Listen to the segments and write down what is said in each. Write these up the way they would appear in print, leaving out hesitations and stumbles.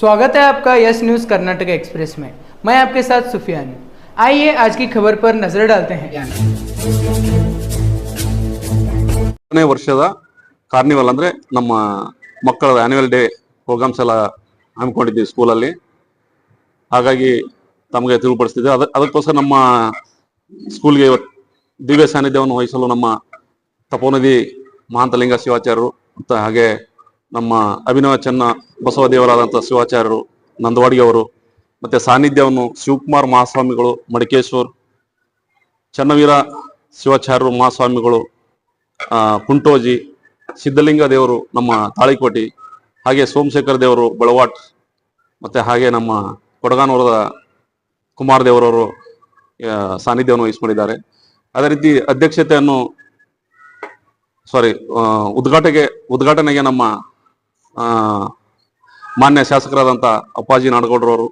स्वागत है आपका यस न्यूज़ कर्नाटक एक्सप्रेस में। मैं आपके साथ सुफियान हूं। आइए आज की खबर पर नजर डालते हैं। ವರ್ಷದ ಕಾರ್ನಿವಲ್ ಅಂದ್ರೆ ನಮ್ಮ ಮಕ್ಕಳ ಆನ್ಯುವಲ್ ಡೇ ಪ್ರೋಗ್ರಾಮ್ಸ್ ಎಲ್ಲ ಹಮ್ಮಿಕೊಂಡಿದ್ದೀವಿ ಸ್ಕೂಲಲ್ಲಿ. ಹಾಗಾಗಿ ತಮಗೆ ತಿಳಿಪಡಿಸ್ತಿದ್ದೆ. ಅದಕ್ಕೋಸ್ಕರ ನಮ್ಮ ಸ್ಕೂಲ್ಗೆ ದಿವ್ಯ ಸಾನ್ನಿಧ್ಯವನ್ನು ವಹಿಸಲು ನಮ್ಮ ತಪೋನದಿ ಮಹಾಂತಲಿಂಗ ಶಿವಾಚಾರ್ಯರು ಮತ್ತು ಹಾಗೆ ನಮ್ಮ ಅಭಿನವ ಚೆನ್ನ ಬಸವದೇವರಾದಂಥ ಶಿವಾಚಾರ್ಯರು ನಂದವಾಡಿ ಅವರು ಮತ್ತು ಸಾನ್ನಿಧ್ಯವನ್ನು ಶಿವಕುಮಾರ್ ಮಹಾಸ್ವಾಮಿಗಳು ಮಡಿಕೇಶ್ವರ್, ಚನ್ನವೀರ ಶಿವಾಚಾರ್ಯರು ಮಹಾಸ್ವಾಮಿಗಳು ಕುಂಟೋಜಿ, ಸಿದ್ಧಲಿಂಗ ದೇವರು ನಮ್ಮ ತಾಳಿಕೋಟಿ, ಹಾಗೆ ಸೋಮಶೇಖರ ದೇವರು ಬಳವಾಟ್, ಮತ್ತು ಹಾಗೆ ನಮ್ಮ ಕೊಡಗಾನೂರದ ಕುಮಾರ್ ದೇವರವರು ಸಾನ್ನಿಧ್ಯವನ್ನು ವಹಿಸಿಕೊಂಡಿದ್ದಾರೆ. ಅದೇ ರೀತಿ ಅಧ್ಯಕ್ಷತೆಯನ್ನು ಉದ್ಘಾಟನೆಗೆ ನಮ್ಮ ಮಾನ್ಯ ಶಾಸಕರಾದಂಥ ಅಪ್ಪಾಜಿ ನಾಡಗೌಡರವರು,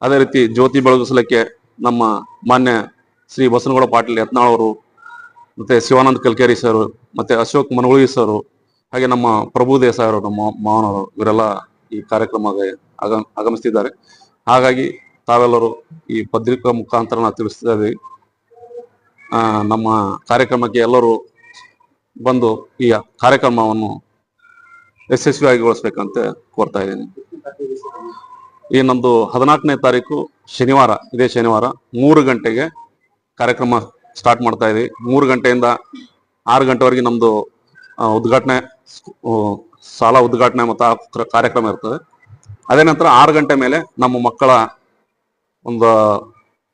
ಅದೇ ರೀತಿ ಜ್ಯೋತಿ ಬೆಳಗಿಸಲಿಕ್ಕೆ ನಮ್ಮ ಮಾನ್ಯ ಶ್ರೀ ಬಸನಗೌಡ ಪಾಟೀಲ್ ಯತ್ನಾಳ್ ಅವರು, ಮತ್ತು ಶಿವಾನಂದ ಕಲ್ಕೇರಿ ಸರ್, ಮತ್ತು ಅಶೋಕ್ ಮನಗುಳಿ ಸರ್, ಹಾಗೆ ನಮ್ಮ ಪ್ರಭು ದೇಸಾಯಿ ಅವರು, ನಮ್ಮ ಮಾವನವರು, ಇವರೆಲ್ಲ ಈ ಕಾರ್ಯಕ್ರಮಕ್ಕೆ ಆಗಮಿಸ್ತಿದ್ದಾರೆ. ಹಾಗಾಗಿ ತಾವೆಲ್ಲರೂ ಈ ಪತ್ರಿಕಾ ಮುಖಾಂತರ ನಾವು ತಿಳಿಸ್ತಾ ಇದ್ದೀವಿ. ನಮ್ಮ ಕಾರ್ಯಕ್ರಮಕ್ಕೆ ಎಲ್ಲರೂ ಬಂದು ಈ ಕಾರ್ಯಕ್ರಮವನ್ನು ಯಶಸ್ವಿಯಾಗಿಗೊಳಿಸ್ಬೇಕಂತ ಕೋರ್ತಾ ಇದ್ದೀನಿ. ಈ ನಮ್ಮದು 14ನೇ ತಾರೀಕು ಶನಿವಾರ, ಇದೇ ಶನಿವಾರ 3 ಗಂಟೆಗೆ ಕಾರ್ಯಕ್ರಮ ಸ್ಟಾರ್ಟ್ ಮಾಡ್ತಾ ಇದ್ದೀವಿ. 3 ಗಂಟೆಯಿಂದ 6 ಗಂಟೆವರೆಗೆ ನಮ್ಮದು ಉದ್ಘಾಟನೆ, ಶಾಲಾ ಉದ್ಘಾಟನೆ ಮತ್ತು ಕಾರ್ಯಕ್ರಮ ಇರ್ತದೆ. ಅದೇ ನಂತರ 6 ಗಂಟೆ ಮೇಲೆ ನಮ್ಮ ಮಕ್ಕಳ ಒಂದು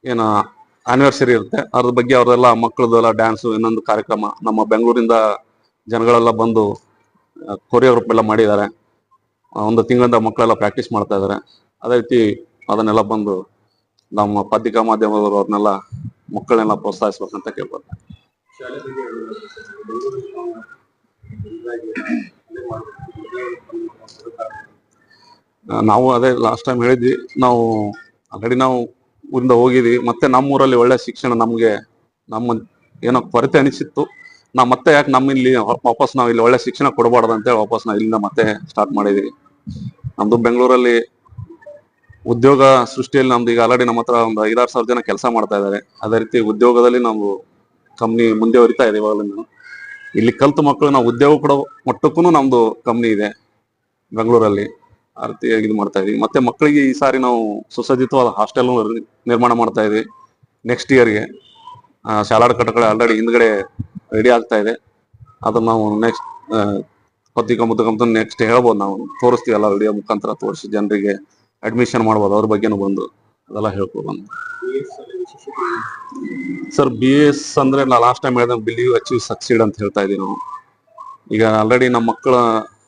ಏನು ಆನಿವರ್ಸರಿ ಇರುತ್ತೆ, ಅದ್ರ ಬಗ್ಗೆ ಅವರೆಲ್ಲ ಮಕ್ಕಳದೆಲ್ಲ ಡ್ಯಾನ್ಸು, ಇನ್ನೊಂದು ಕಾರ್ಯಕ್ರಮ ನಮ್ಮ ಬೆಂಗಳೂರಿಂದ ಜನಗಳೆಲ್ಲ ಬಂದು ಕೊರಿಯೋಗ್ರಾಫ್ ಎಲ್ಲ ಮಾಡಿದ್ದಾರೆ. 1 ತಿಂಗಳಿಂದ ಮಕ್ಕಳೆಲ್ಲ ಪ್ರಾಕ್ಟೀಸ್ ಮಾಡ್ತಾ ಇದ್ದಾರೆ. ಅದೇ ರೀತಿ ಅದನ್ನೆಲ್ಲ ಬಂದು ನಮ್ಮ ಪತ್ರಿಕಾ ಮಾಧ್ಯಮದವರು ಅವ್ರನ್ನೆಲ್ಲ ಮಕ್ಕಳನ್ನೆಲ್ಲ ಪ್ರೋತ್ಸಾಹಿಸ್ಬೇಕಂತ ಕೇಳ್ಕೊಳ್ತಾರೆ. ನಾವು ಅದೇ ಲಾಸ್ಟ್ ಟೈಮ್ ಹೇಳಿದ್ವಿ, ನಾವು ಆಲ್ರೆಡಿ ನಾವು ಊರಿಂದ ಹೋಗಿದ್ವಿ. ಮತ್ತೆ ನಮ್ಮೂರಲ್ಲಿ ಒಳ್ಳೆ ಶಿಕ್ಷಣ ನಮಗೆ ಏನೋ ಕೊರತೆ ಅನಿಸಿತ್ತು. ನಾವು ಮತ್ತೆ ಯಾಕೆ ಇಲ್ಲಿ ವಾಪಸ್ ನಾವು ಇಲ್ಲಿ ಒಳ್ಳೆ ಶಿಕ್ಷಣ ಕೊಡಬಾರ್ದು ಅಂತೇಳಿ ವಾಪಸ್ ನಾವು ಇಲ್ಲಿಂದ ಮತ್ತೆ ಸ್ಟಾರ್ಟ್ ಮಾಡಿದ್ವಿ. ನಮ್ದು ಬೆಂಗಳೂರಲ್ಲಿ ಉದ್ಯೋಗ ಸೃಷ್ಟಿಯಲ್ಲಿ ನಮ್ದು ಈಗ ಆಲ್ರೆಡಿ ನಮ್ಮ ಹತ್ರ ಒಂದು 5-6 ಸಾವಿರ ಜನ ಕೆಲಸ ಮಾಡ್ತಾ ಇದ್ದಾರೆ. ಅದೇ ರೀತಿ ಉದ್ಯೋಗದಲ್ಲಿ ನಾವು ಕಂಪ್ನಿ ಮುಂದೆ ಹೊರಿತಾ ಇದೆ. ಇವಾಗಲೂ ಇಲ್ಲಿ ಕಲ್ತು ಮಕ್ಕಳು ನಾವು ಉದ್ಯೋಗ ಕೊಡೋ ಮಟ್ಟಕ್ಕೂ ನಮ್ದು ಕಂಪ್ನಿ ಇದೆ ಬೆಂಗಳೂರಲ್ಲಿ. ಆ ರೀತಿಯಾಗಿ ಇದು ಮಾಡ್ತಾ ಇದೀವಿ. ಮತ್ತೆ ಮಕ್ಕಳಿಗೆ ಈ ಸಾರಿ ನಾವು ಸುಸಜ್ಜಿತವಾದ ಹಾಸ್ಟೆಲ್ ನಿರ್ಮಾಣ ಮಾಡ್ತಾ ಇದೀವಿ. ನೆಕ್ಸ್ಟ್ ಇಯರ್ಗೆ ಶಾಲಾ ಕಟ್ಟಡ ಆಲ್ರೆಡಿ ಹಿಂದ್ಗಡೆ ರೆಡಿ ಆಗ್ತಾ ಇದೆ. ಅದನ್ನ ನಾವು ನೆಕ್ಸ್ಟ್ ಪತ್ರಿಕಾ ಮುಖಾಂತರ ನೆಕ್ಸ್ಟ್ ಹೇಳ್ಬೋದು, ನಾವು ತೋರಿಸ್ತೀವಿ, ಎಲ್ಲ ವಿಡಿಯೋ ಮುಖಾಂತರ ತೋರಿಸಿ ಜನರಿಗೆ ಅಡ್ಮಿಷನ್ ಮಾಡ್ಬೋದು. ಅವ್ರ ಬಗ್ಗೆನೂ ಬಂದು ಅದೆಲ್ಲ ಹೇಳ್ಕೊಬಂದು. ಸರ್ BS ಅಂದ್ರೆ ನಾ ಲಾಸ್ಟ್ ಟೈಮ್ ಹೇಳಿದ ಬಿಲೀವ್ ಅಚೀವ್ ಸಕ್ಸೀಡ್ ಅಂತ ಹೇಳ್ತಾ ಇದೀವಿ ನಾವು. ಈಗ ಆಲ್ರೆಡಿ ನಮ್ಮ ಮಕ್ಕಳ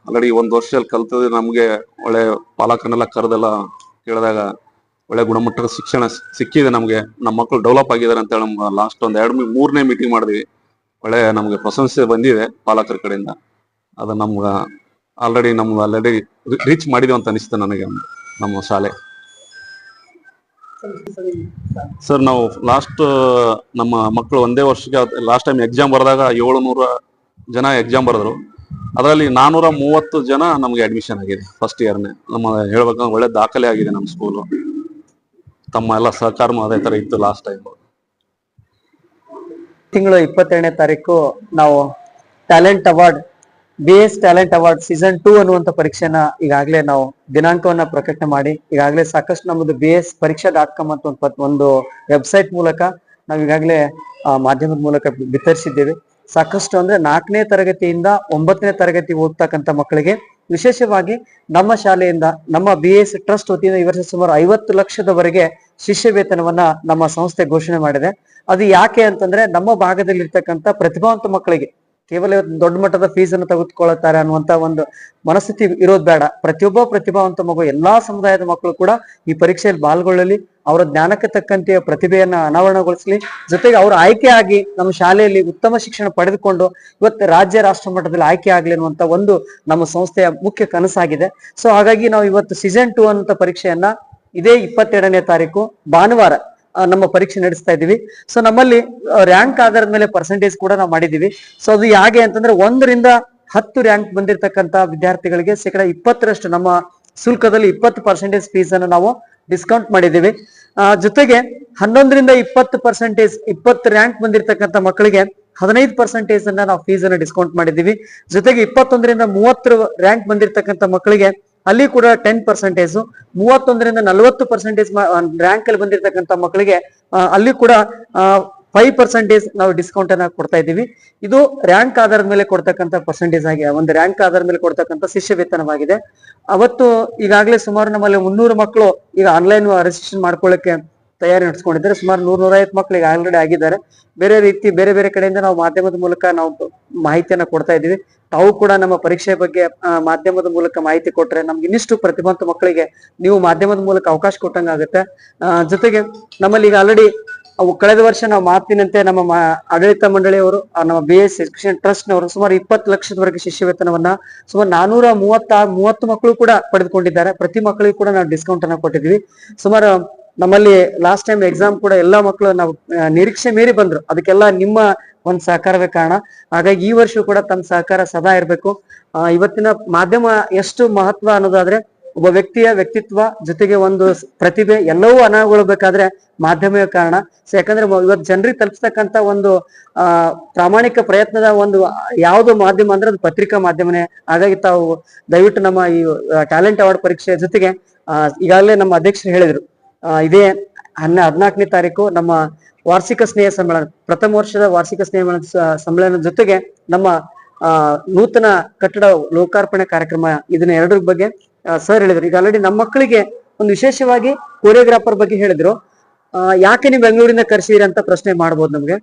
ಆಲ್ರೆಡಿ 1 ವರ್ಷದಲ್ಲಿ ಕಲ್ತದೆ. ನಮಗೆ ಒಳ್ಳೆ ಪಾಲಕರನ್ನೆಲ್ಲ ಕರೆದೆಲ್ಲ ಕೇಳಿದಾಗ ಒಳ್ಳೆ ಗುಣಮಟ್ಟದ ಶಿಕ್ಷಣ ಸಿಕ್ಕಿದೆ ನಮಗೆ. ನಮ್ಮ ಮಕ್ಕಳು ಡೆವಲಪ್ ಆಗಿದ್ದಾರೆ ಅಂತ ಹೇಳಿ ನಮ್ಗೆ ಲಾಸ್ಟ್ ಒಂದು 2-3ನೇ ಮೀಟಿಂಗ್ ಮಾಡಿದ್ವಿ. ಒಳ್ಳೆ ನಮಗೆ ಪ್ರಶಂಸೆ ಬಂದಿದೆ ಪಾಲಕರ ಕಡೆಯಿಂದ. ಅದು ಆಲ್ರೆಡಿ ರೀಚ್ ಮಾಡಿದೀವಿ ಅಂತ ಅನಿಸ್ತು ನನಗೆ ನಮ್ಮ ಶಾಲೆ. ಸರ್ ನಾವು ಲಾಸ್ಟ್ ನಮ್ಮ ಮಕ್ಕಳು ಒಂದೇ ವರ್ಷಕ್ಕೆ ಲಾಸ್ಟ್ ಟೈಮ್ ಎಕ್ಸಾಮ್ ಬರೆದಾಗ 700 ಜನ ಎಕ್ಸಾಮ್ ಬರೆದ್ರು. ಅದರಲ್ಲಿ 430 ಜನ ನಮಗೆ ಅಡ್ಮಿಷನ್ ಆಗಿದೆ ಫಸ್ಟ್ ಇಯರ್ನೇ. ನಮ್ಮ ಹೇಳ್ಬೇಕಂದ್ರೆ ಒಳ್ಳೆ ದಾಖಲೆ ಆಗಿದೆ ನಮ್ಮ ಸ್ಕೂಲು. ತಮ್ಮ ಎಲ್ಲ ಸಹಕಾರನೂ ಅದೇ ತರ ಇತ್ತು ಲಾಸ್ಟ್ ಟೈಮ್. ತಿಂಗಳು 22ನೇ ತಾರೀಕು ನಾವು talent award, BS talent award season 2 ಅನ್ನುವಂತ ಪರೀಕ್ಷೆನ ಈಗಾಗಲೇ ನಾವು ದಿನಾಂಕವನ್ನ ಪ್ರಕಟಣೆ ಮಾಡಿ ಈಗಾಗಲೇ ಸಾಕಷ್ಟು ನಮ್ಮದು BS ಪರೀಕ್ಷಾ.com ಅಂತ ಒಂದು ವೆಬ್ಸೈಟ್ ಮೂಲಕ ನಾವು ಈಗಾಗಲೇ ಮಾಧ್ಯಮದ ಮೂಲಕ ಬಿತ್ತರಿಸಿದ್ದೇವೆ. ಸಾಕಷ್ಟು ಅಂದ್ರೆ 4ನೇ ತರಗತಿಯಿಂದ 9ನೇ ತರಗತಿ ಓದ್ತಕ್ಕಂಥ ಮಕ್ಕಳಿಗೆ ವಿಶೇಷವಾಗಿ ನಮ್ಮ ಶಾಲೆಯಿಂದ ನಮ್ಮ BS ಟ್ರಸ್ಟ್ ವತಿಯಿಂದ ಈ ವರ್ಷ ಸುಮಾರು 50 ಲಕ್ಷದವರೆಗೆ ಶಿಷ್ಯ ವೇತನವನ್ನ ನಮ್ಮ ಸಂಸ್ಥೆ ಘೋಷಣೆ ಮಾಡಿದೆ. ಅದು ಯಾಕೆ ಅಂತಂದ್ರೆ ನಮ್ಮ ಭಾಗದಲ್ಲಿ ಇರ್ತಕ್ಕಂಥ ಪ್ರತಿಭಾವಂತ ಮಕ್ಕಳಿಗೆ ಕೇವಲ ದೊಡ್ಡ ಮಟ್ಟದ ಫೀಸ್ ಅನ್ನು ತೆಗೆದುಕೊಳ್ಳುತ್ತಾರೆ ಅನ್ನುವಂತ ಒಂದು ಮನಸ್ಥಿತಿ ಇರೋದು ಬೇಡ. ಪ್ರತಿಯೊಬ್ಬ ಪ್ರತಿಭಾವಂತ ಮಗು, ಎಲ್ಲಾ ಸಮುದಾಯದ ಮಕ್ಕಳು ಕೂಡ ಈ ಪರೀಕ್ಷೆಯಲ್ಲಿ ಪಾಲ್ಗೊಳ್ಳಲಿ, ಅವರ ಜ್ಞಾನಕ್ಕೆ ತಕ್ಕಂತೆ ಪ್ರತಿಭೆಯನ್ನ ಅನಾವರಣಗೊಳಿಸಲಿ, ಜೊತೆಗೆ ಅವರು ಆಯ್ಕೆಯಾಗಿ ನಮ್ಮ ಶಾಲೆಯಲ್ಲಿ ಉತ್ತಮ ಶಿಕ್ಷಣ ಪಡೆದುಕೊಂಡು ಇವತ್ತು ರಾಜ್ಯ ರಾಷ್ಟ್ರ ಮಟ್ಟದಲ್ಲಿ ಆಯ್ಕೆ ಆಗ್ಲಿ ಅನ್ನುವಂತ ಒಂದು ನಮ್ಮ ಸಂಸ್ಥೆಯ ಮುಖ್ಯ ಕನಸಾಗಿದೆ. ಸೊ ಹಾಗಾಗಿ ನಾವು ಇವತ್ತು ಸೀಸನ್ 2 ಅನ್ನುವಂತ ಪರೀಕ್ಷೆಯನ್ನ ಇದೇ 22ನೇ ತಾರೀಕು ಭಾನುವಾರ ನಮ್ಮ ಪರೀಕ್ಷೆ ನಡೆಸ್ತಾ ಇದೀವಿ. ಸೊ ನಮ್ಮಲ್ಲಿ ರ್ಯಾಂಕ್ ಆಧಾರದ ಮೇಲೆ ಪರ್ಸೆಂಟೇಜ್ ಕೂಡ ನಾವು ಮಾಡಿದೀವಿ. ಸೊ ಅದು ಹೇಗೆ ಅಂತಂದ್ರೆ 1ರಿಂದ 10 ರ್ಯಾಂಕ್ ಬಂದಿರತಕ್ಕಂತ ವಿದ್ಯಾರ್ಥಿಗಳಿಗೆ 20% ನಮ್ಮ ಶುಲ್ಕದಲ್ಲಿ 20% ಫೀಸ್ ಅನ್ನು ನಾವು ಡಿಸ್ಕೌಂಟ್ ಮಾಡಿದ್ದೀವಿ. ಜೊತೆಗೆ 11ರಿಂದ 20%, 20 ರ್ಯಾಂಕ್ ಬಂದಿರತಕ್ಕಂತ ಮಕ್ಕಳಿಗೆ 15% ಅನ್ನ ನಾವು ಫೀಸ್ ಅನ್ನು ಡಿಸ್ಕೌಂಟ್ ಮಾಡಿದ್ದೀವಿ. ಜೊತೆಗೆ 21ರಿಂದ 30 ರ್ಯಾಂಕ್ ಬಂದಿರತಕ್ಕಂತ ಮಕ್ಕಳಿಗೆ ಅಲ್ಲಿ ಕೂಡ 10%, 31ರಿಂದ 40% ರ್ಯಾಂಕ್ ಅಲ್ಲಿ ಬಂದಿರತಕ್ಕಂತ ಮಕ್ಕಳಿಗೆ ಅಲ್ಲಿ ಕೂಡ 5% ನಾವು ಡಿಸ್ಕೌಂಟ್ ಅನ್ನ ಕೊಡ್ತಾ ಇದ್ದೀವಿ. ಇದು ರ್ಯಾಂಕ್ ಆಧಾರದ ಮೇಲೆ ಕೊಡ್ತಕ್ಕಂಥ ಪರ್ಸೆಂಟೇಜ್ ಆಗಿ, ಒಂದು ರ್ಯಾಂಕ್ ಆಧಾರದ ಮೇಲೆ ಕೊಡ್ತಕ್ಕಂಥ ಶಿಷ್ಯ ವೇತನವಾಗಿದೆ. ಅವತ್ತು ಈಗಾಗಲೇ ಸುಮಾರು ನಮ್ಮಲ್ಲಿ 300 ಮಕ್ಕಳು ಈಗ ಆನ್ಲೈನ್ ರಿಜಿಸ್ಟ್ರೇಷನ್ ಮಾಡ್ಕೊಳ್ಳಕ್ಕೆ ತಯಾರಿ ನಡೆಸ್ಕೊಂಡಿದ್ದಾರೆ. ಸುಮಾರು 100-150 ಮಕ್ಕಳು ಈಗ ಆಲ್ರೆಡಿ ಆಗಿದ್ದಾರೆ. ಬೇರೆ ರೀತಿ ಬೇರೆ ಬೇರೆ ಕಡೆಯಿಂದ ನಾವು ಮಾಧ್ಯಮದ ಮೂಲಕ ನಾವು ಮಾಹಿತಿಯನ್ನ ಕೊಡ್ತಾ ಇದ್ದೀವಿ. ತಾವು ಕೂಡ ನಮ್ಮ ಪರೀಕ್ಷೆ ಬಗ್ಗೆ ಮಾಧ್ಯಮದ ಮೂಲಕ ಮಾಹಿತಿ ಕೊಟ್ರೆ ನಮ್ಗೆ ಇನ್ನಿಷ್ಟು ಪ್ರತಿಭಾವಂತ ಮಕ್ಕಳಿಗೆ ನೀವು ಮಾಧ್ಯಮದ ಮೂಲಕ ಅವಕಾಶ ಕೊಟ್ಟಂಗಾಗುತ್ತೆ. ಜೊತೆಗೆ ನಮ್ಮಲ್ಲಿ ಈಗ ಆಲ್ರೆಡಿ ಕಳೆದ ವರ್ಷ ನಾವು ಮಾತಿನಂತೆ ನಮ್ಮ ಆಡಳಿತ ಮಂಡಳಿಯವರು, ನಮ್ಮ BS ಎಜುಕೇಶನ್ ಟ್ರಸ್ಟ್ ನವರು ಸುಮಾರು 20 ಲಕ್ಷದವರೆಗೆ ಶಿಷ್ಯ ವೇತನವನ್ನ ಸುಮಾರು 430 ಮಕ್ಕಳು ಕೂಡ ಪಡೆದುಕೊಂಡಿದ್ದಾರೆ. ಪ್ರತಿ ಮಕ್ಕಳಿಗೂ ಕೂಡ ನಾವು ಡಿಸ್ಕೌಂಟ್ ಅನ್ನ ಕೊಟ್ಟಿದ್ವಿ. ಸುಮಾರು ನಮ್ಮಲ್ಲಿ ಲಾಸ್ಟ್ ಟೈಮ್ ಎಕ್ಸಾಮ್ ಕೂಡ ಎಲ್ಲಾ ಮಕ್ಕಳು ನಾವು ನಿರೀಕ್ಷೆ ಮೀರಿ ಬಂದ್ರು. ಅದಕ್ಕೆಲ್ಲ ನಿಮ್ಮ ಒಂದು ಸಹಕಾರವೇ ಕಾರಣ. ಹಾಗಾಗಿ ಈ ವರ್ಷ ಕೂಡ ತಮ್ಮ ಸಹಕಾರ ಸದಾ ಇರಬೇಕು. ಇವತ್ತಿನ ಮಾಧ್ಯಮ ಎಷ್ಟು ಮಹತ್ವ ಅನ್ನೋದಾದ್ರೆ ಒಬ್ಬ ವ್ಯಕ್ತಿಯ ವ್ಯಕ್ತಿತ್ವ ಜೊತೆಗೆ ಒಂದು ಪ್ರತಿಭೆ ಎಲ್ಲವೂ ಅನಾವಗೊಳ್ಬೇಕಾದ್ರೆ ಮಾಧ್ಯಮವೇ ಕಾರಣ. ಯಾಕಂದ್ರೆ ಇವತ್ತು ಜನರಿಗೆ ತಲುಪಿಸ್ತಕ್ಕಂತ ಒಂದು ಪ್ರಾಮಾಣಿಕ ಪ್ರಯತ್ನದ ಒಂದು ಯಾವ್ದು ಮಾಧ್ಯಮ ಅಂದ್ರೆ ಅದು ಪತ್ರಿಕಾ ಮಾಧ್ಯಮನೇ. ಹಾಗಾಗಿ ತಾವು ದಯವಿಟ್ಟು ನಮ್ಮ ಈ ಟ್ಯಾಲೆಂಟ್ ಅವಾರ್ಡ್ ಪರೀಕ್ಷೆ ಜೊತೆಗೆ ಈಗಾಗಲೇ ನಮ್ಮ ಅಧ್ಯಕ್ಷರು ಹೇಳಿದ್ರು, ಇದೇ 14ನೇ ತಾರೀಕು ನಮ್ಮ ವಾರ್ಷಿಕ ಸ್ನೇಹ ಸಮ್ಮೇಳನ, ಪ್ರಥಮ ವರ್ಷದ ವಾರ್ಷಿಕ ಸ್ನೇಹ ಸಮ್ಮೇಳನ ಜೊತೆಗೆ ನಮ್ಮ ನೂತನ ಕಟ್ಟಡ ಲೋಕಾರ್ಪಣೆ ಕಾರ್ಯಕ್ರಮ, ಇದನ್ನ ಎರಡರ ಬಗ್ಗೆ ಸರ್ ಹೇಳಿದ್ರು. ಈಗ ಆಲ್ರೆಡಿ ನಮ್ಮ ಮಕ್ಕಳಿಗೆ ಒಂದು ವಿಶೇಷವಾಗಿ ಕೊರಿಯೋಗ್ರಾಫರ್ ಬಗ್ಗೆ ಹೇಳಿದ್ರು. ಯಾಕೆ ನೀವು ಬೆಂಗಳೂರಿಂದ ಕರೆಸಿದ್ರಿ ಅಂತ ಪ್ರಶ್ನೆ ಮಾಡ್ಬೋದು ನಮ್ಗೆ.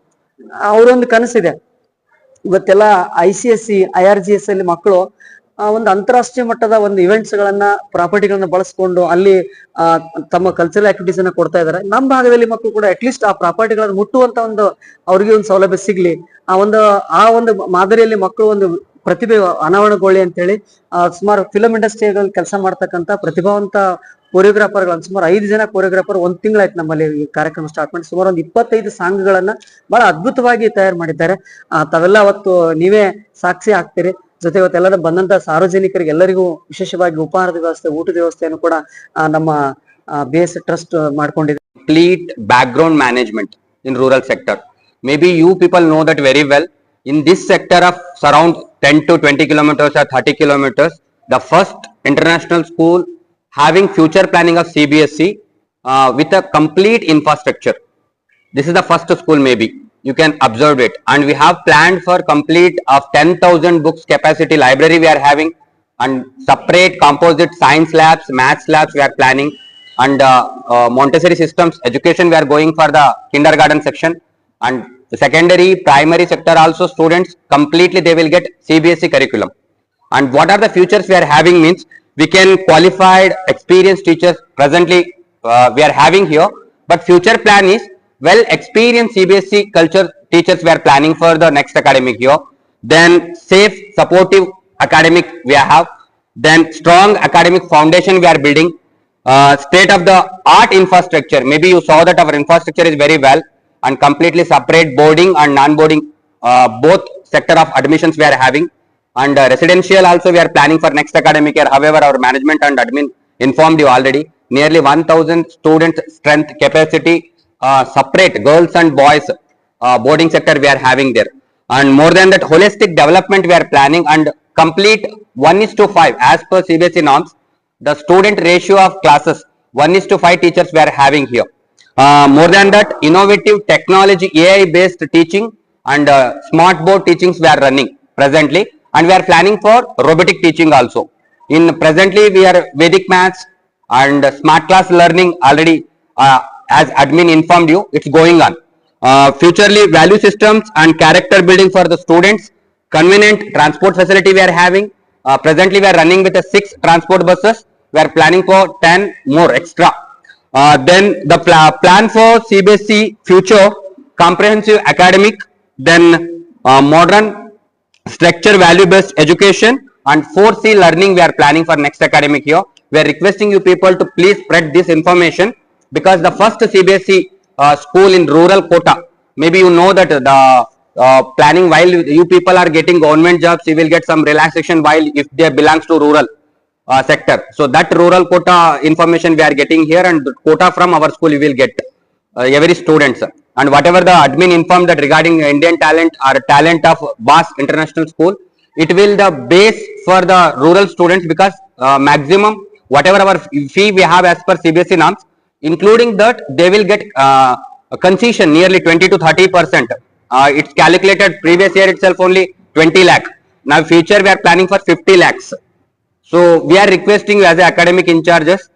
ಅವರೊಂದು ಕನಸಿದೆ. ಇವತ್ತೆಲ್ಲ ICSE IRGS ಅಲ್ಲಿ ಮಕ್ಕಳು ಒಂದು ಅಂತಾರಾಷ್ಟ್ರೀಯ ಮಟ್ಟದ ಒಂದು ಇವೆಂಟ್ಸ್ ಗಳನ್ನ, ಪ್ರಾಪರ್ಟಿಗಳನ್ನ ಬಳಸ್ಕೊಂಡು ಅಲ್ಲಿ ತಮ್ಮ ಕಲ್ಚರಲ್ ಆಕ್ಟಿವಿಟೀಸ್ ಅನ್ನ ಕೊಡ್ತಾ ಇದಾರೆ. ನಮ್ಮ ಭಾಗದಲ್ಲಿ ಮಕ್ಕಳು ಕೂಡ ಅಟ್ಲೀಸ್ಟ್ ಆ ಪ್ರಾಪರ್ಟಿಗಳನ್ನ ಮುಟ್ಟುವಂತ ಒಂದು ಅವ್ರಿಗೆ ಒಂದು ಸೌಲಭ್ಯ ಸಿಗ್ಲಿ, ಆ ಒಂದು ಮಾದರಿಯಲ್ಲಿ ಮಕ್ಕಳು ಒಂದು ಪ್ರತಿಭೆ ಅನಾವರಣಗೊಳ್ಳಿ ಅಂತ ಹೇಳಿ ಸುಮಾರು ಫಿಲಂ ಇಂಡಸ್ಟ್ರಿಯಲ್ಲಿ ಕೆಲಸ ಮಾಡ್ತಕ್ಕಂಥ ಪ್ರತಿಭಾವಂತ ಕೊರಿಯೋಗ್ರಾಫರ್ಗಳನ್ನ ಸುಮಾರು 5 ಜನ ಕೊರಿಯೋಗ್ರಾಫರ್ 1 ತಿಂಗಳಾಯ್ತು ನಮ್ಮಲ್ಲಿ ಈ ಕಾರ್ಯಕ್ರಮ ಸ್ಟಾರ್ಟ್ ಮಾಡಿ ಸುಮಾರು ಒಂದು 25 ಸಾಂಗ್ಗಳನ್ನ ಬಹಳ ಅದ್ಭುತವಾಗಿ ತಯಾರು ಮಾಡಿದ್ದಾರೆ. ತಾವೆಲ್ಲ ಅವತ್ತು ನೀವೇ ಸಾಕ್ಷಿ ಆಗ್ತೀರಿ. ಜೊತೆ ಇವತ್ತೆಲ್ಲರ ಬಂದಂತ ಸಾರ್ವಜನಿಕರಿಗೆ ಎಲ್ಲರಿಗೂ ವಿಶೇಷವಾಗಿ ಉಪಹಾರದ ವ್ಯವಸ್ಥೆ, ಊಟದ ವ್ಯವಸ್ಥೆಯನ್ನು ಕೂಡ ನಮ್ಮ BS ಟ್ರಸ್ಟ್ ಮಾಡ್ಕೊಂಡಿದೆ. Complete background management in rural sector. Maybe you people know that very well. In this sector of around 10 to 20 kilometers or 30 kilometers, the first international school having future planning of CBSE with a complete infrastructure. This is the first school maybe. You can observe it. And we have planned for complete of 10,000 books capacity library we are having, and separate composite science labs, maths labs we are planning, and Montessori systems education we are going for the kindergarten section, and the secondary primary sector also students completely they will get CBSE curriculum. And what are the futures we are having means we can qualified experienced teachers presently we are having here, but future plan is well experienced CBSE culture teachers we are planning for the next academic year. Then safe supportive academic we have, then strong academic foundation we are building, state of the art infrastructure. Maybe you saw that our infrastructure is very well, and completely separate boarding and non-boarding both sector of admissions we are having, and residential also we are planning for next academic year. However, our management and admin informed you already, nearly 1000 student strength capacity, separate girls and boys boarding sector we are having there. And more than that, holistic development we are planning, and complete 1:5 as per CBSE norms. The student ratio of classes 1:5 teachers we are having here. More than that, innovative technology AI based teaching and smart board teachings we are running presently, and we are planning for robotic teaching also. In presently we are Vedic maths and smart class learning already, as admin informed you, it's going on. Futurely value systems and character building for the students, convenient transport facility we are having. Presently we are running with 6 transport buses. We are planning for 10 more extra. Then the plan for CBSE future comprehensive academic, then modern structure value based education, and 4C learning we are planning for next academic year. We are requesting you people to please spread this information, because the first CBSE school in rural quota, maybe you know that the planning, while you people are getting government jobs, you will get some relaxation while if they belongs to rural. sector. So that rural quota information we are getting here, and the quota from our school we will get every students. And whatever the admin informed that regarding Indian talent or talent of VAS International School, it will the base for the rural students, because maximum whatever our fee we have as per CBSE norms, including that they will get a concession nearly 20 to 30%. It's calculated previous year itself only 20 lakh. Now future we are planning for 50 lakhs. So we are requesting you as a academic in charges,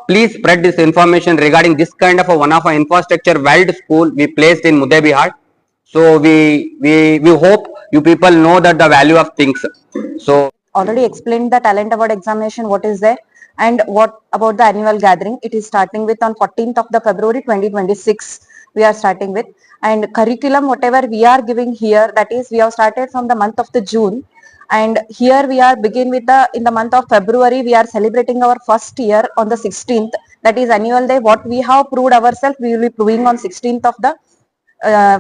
please spread this information regarding this kind of a one of a infrastructure wild school we placed in Mudebihar. So we hope you people know that the value of things. So already explained the talent award examination, what is there, and what about the annual gathering. It is starting with on 14th of the February 2026 we are starting with. And curriculum whatever we are giving here, that is we have started from the month of the June, and here we are begin with the in the month of February we are celebrating our first year on the 16th, that is annual day. What we have proved ourselves we will be proving on 16th of the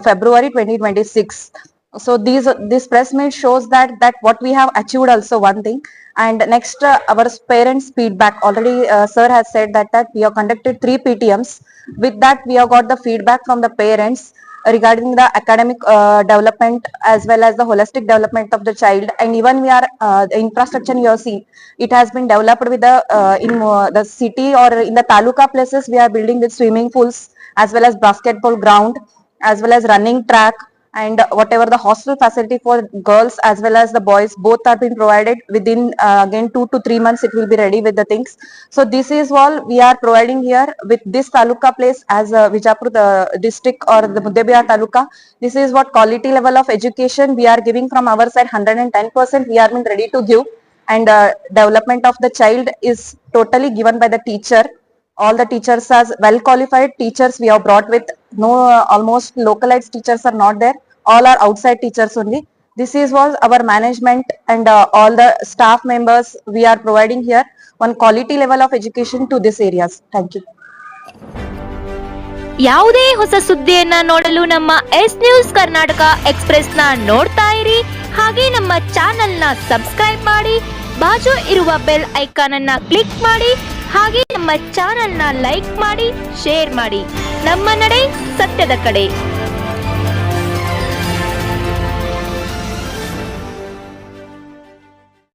February 2026. So this press meet shows that what we have achieved also one thing. And next our parents feedback, already sir has said that we have conducted 3 PTMs. With that we have got the feedback from the parents regarding the academic development as well as the holistic development of the child. And even we are the infrastructure you have seen, it has been developed with the in the city or in the taluka places we are building with swimming pools as well as basketball ground as well as running track, and whatever the hostel facility for girls as well as the boys, both are being provided within again 2 to 3 months it will be ready with the things. So this is all we are providing here with this taluka place as Vijapur district or the Mudebihar taluka. This is what quality level of education we are giving from our side. 110% we are being ready to give, and development of the child is totally given by the teacher. All the teachers are well qualified teachers we have brought with. No almost localized teachers are not there, all are outside teachers only. This is was our management and all the staff members we are providing here one quality level of education to these areas. Thank you. ಯಾವುದೇ ಹೊಸ ಸುದ್ದಿಯನ್ನ ನೋಡಲು ನಮ್ಮ S news Karnataka express ನ ನೋಡ್ತಾ ಇರಿ. ಹಾಗೆ ನಮ್ಮ channel ನ ಸಬ್ಸ್ಕ್ರೈಬ್ ಮಾಡಿ, ಬಾಜು ಇರುವ ಬೆಲ್ ಐಕಾನ್ ಅನ್ನ ಕ್ಲಿಕ್ ಮಾಡಿ. ಹಾಗೆ ನಮ್ಮ ಚಾನೆಲ್ ನ ಲೈಕ್ ಮಾಡಿ, ಶೇರ್ ಮಾಡಿ. ನಮ್ಮ ನಡೆ ಸತ್ಯದ ಕಡೆ.